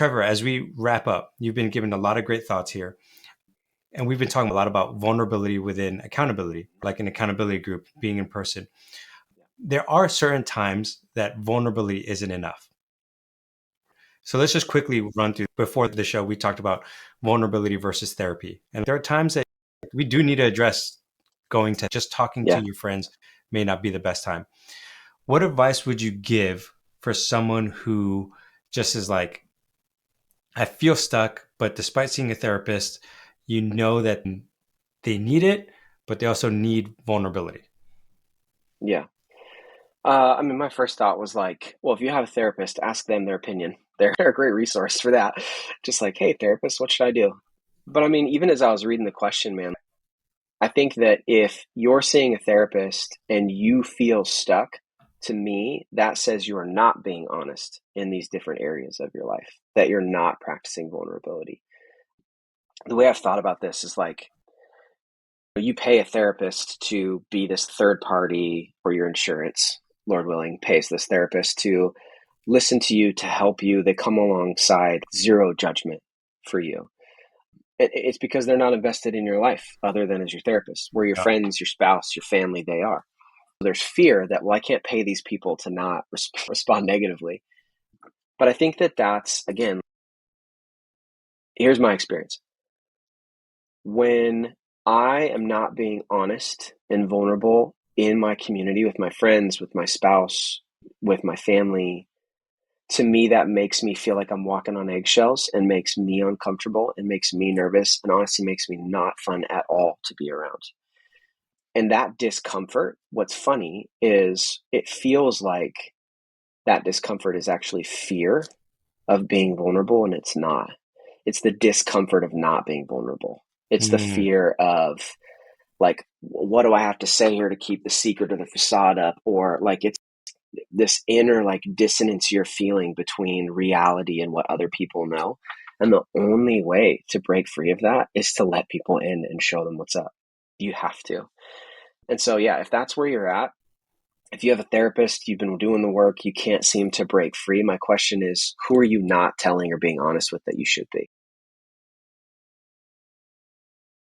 Trevor, as we wrap up, you've been given a lot of great thoughts here. And we've been talking a lot about vulnerability within accountability, like an accountability group, being in person. There are certain times that vulnerability isn't enough. So let's just quickly run through. Before the show, we talked about vulnerability versus therapy. And there are times that we do need to address going to just talking to Yeah. your friends may not be the best time. What advice would you give for someone who just is like, I feel stuck, but despite seeing a therapist, you know that they need it, but they also need vulnerability. Yeah. I mean, my first thought was like, well, if you have a therapist, ask them their opinion. They're a great resource for that. Just like, hey, therapist, what should I do? But I mean, even as I was reading the question, man, I think that if you're seeing a therapist and you feel stuck, to me, that says you are not being honest in these different areas of your life, that you're not practicing vulnerability. The way I've thought about this is like, you pay a therapist to be this third party, or your insurance, Lord willing, pays this therapist to listen to you, to help you. They come alongside, zero judgment for you. It's because they're not invested in your life other than as your therapist. Where your Yeah. friends, your spouse, your family, they are. There's fear that, well, I can't pay these people to not respond negatively. But I think that that's, again, here's my experience. When I am not being honest and vulnerable in my community, with my friends, with my spouse, with my family, to me, that makes me feel like I'm walking on eggshells and makes me uncomfortable and makes me nervous and honestly makes me not fun at all to be around. And that discomfort, what's funny is it feels like that discomfort is actually fear of being vulnerable, and it's not. It's the discomfort of not being vulnerable. It's the Mm, fear of, like, what do I have to say here to keep the secret or the facade up? Or like, it's this inner like dissonance you're feeling between reality and what other people know. And the only way to break free of that is to let people in and show them what's up. You have to. And so, yeah, if that's where you're at, if you have a therapist, you've been doing the work, you can't seem to break free, my question is, who are you not telling or being honest with that you should be?